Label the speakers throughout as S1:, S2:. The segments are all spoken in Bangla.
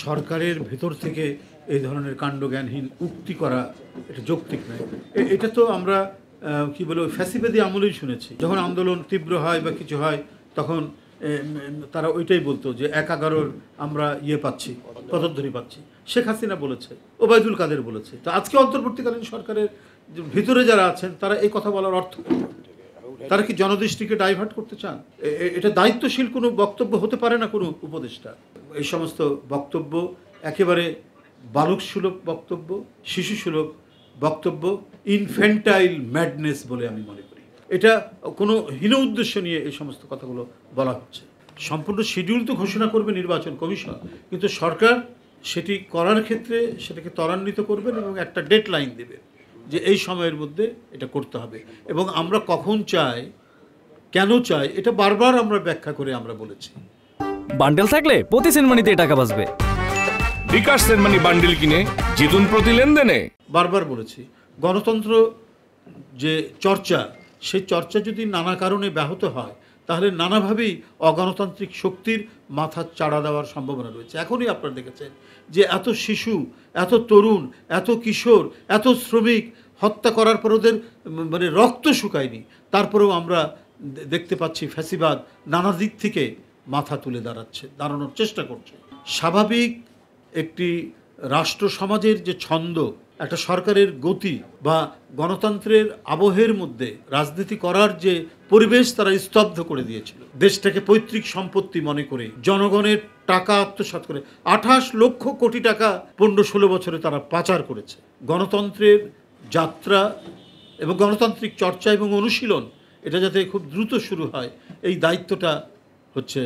S1: সরকারের ভেতর থেকে এই ধরনের কাণ্ডজ্ঞানহীন উক্তি করা এটা যৌক্তিক নয়। এটা তো আমরা কি বলে ফ্যাসিবাদী আমলেই শুনেছি। যখন আন্দোলন তীব্র হয় বা কিছু হয় তখন তারা ওইটাই বলতো যে ১/১১ আমরা পাচ্ছি, পদধ্বনি পাচ্ছি। শেখ হাসিনা বলেছে, ওবায়দুল কাদের বলেছে। তো আজকে অন্তর্বর্তীকালীন সরকারের ভিতরে যারা আছেন তারা এই কথা বলার অর্থ কী? তারা কি জনদৃষ্টিকে ডাইভার্ট করতে চান? এটা দায়িত্বশীল কোনো বক্তব্য হতে পারে না কোনো উপদেষ্টা। এই সমস্ত বক্তব্য একেবারে বালকসুলভ বক্তব্য, শিশুসুলভ বক্তব্য, ইনফ্যান্টাইল ম্যাডনেস বলে আমি মনে করি। এটা কোনো হীন উদ্দেশ্য নিয়ে এই সমস্ত কথাগুলো বলা হচ্ছে। সম্পূর্ণ শিডিউল তো ঘোষণা করবে নির্বাচন কমিশন, কিন্তু সরকার সেটি করার ক্ষেত্রে সেটাকে ত্বরান্বিত করবেন এবং একটা ডেডলাইন দেবে যে এই সময়ের মধ্যে এটা করতে হবে। এবং আমরা কখন চাই, কেন চাই, এটা বারবার আমরা ব্যাখ্যা করে আমরা বলেছি।
S2: বান্ডেল থাকলে প্রতি সেনমানিতে টাকা বাঁচবে।
S3: বিকাশ সেনমানি বান্ডেল কিনে জিতুন প্রতি লেনদেনে।
S1: বারবার বলেছি, গণতন্ত্র যে চর্চা, সেই চর্চা যদি নানা কারণে ব্যাহত হয় তাহলে নানাভাবেই অগণতান্ত্রিক শক্তির মাথা চাড়া দেওয়ার সম্ভাবনা রয়েছে। এখনই আপনারা দেখেছেন যে এত শিশু, এত তরুণ, এত কিশোর, এত শ্রমিক হত্যা করার পর ওদের মানে রক্ত শুকায়নি, তারপরেও আমরা দেখতে পাচ্ছি ফ্যাসিবাদ নানা দিক থেকে মাথা তুলে দাঁড়ানোর চেষ্টা করছে। স্বাভাবিক একটি রাষ্ট্র সমাজের যে ছন্দ, একটা সরকারের গতি বা গণতন্ত্রের আবহের মধ্যে রাজনীতি করার যে পরিবেশ তারা স্তব্ধ করে দিয়েছিল। দেশটাকে পৈতৃক সম্পত্তি মনে করে জনগণের টাকা আত্মসাৎ করে 28 লক্ষ কোটি টাকা 15-16 বছরে তারা পাচার করেছে। গণতন্ত্রের যাত্রা এবং গণতান্ত্রিক চর্চা এবং অনুশীলন এটা যাতে খুব দ্রুত শুরু হয়, এই দায়িত্বটা হচ্ছে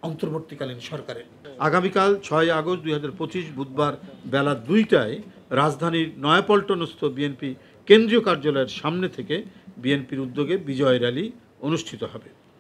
S1: অন্তর্বর্তীকালীন সরকারের। আগামীকাল 6 আগস্ট 2025 বুধবার বেলা 2টায় রাজধানীর নয়াপল্টনস্থ বিএনপি কেন্দ্রীয় কার্যালয়ের সামনে থেকে বিএনপির উদ্যোগে বিজয় র্যালি অনুষ্ঠিত হবে।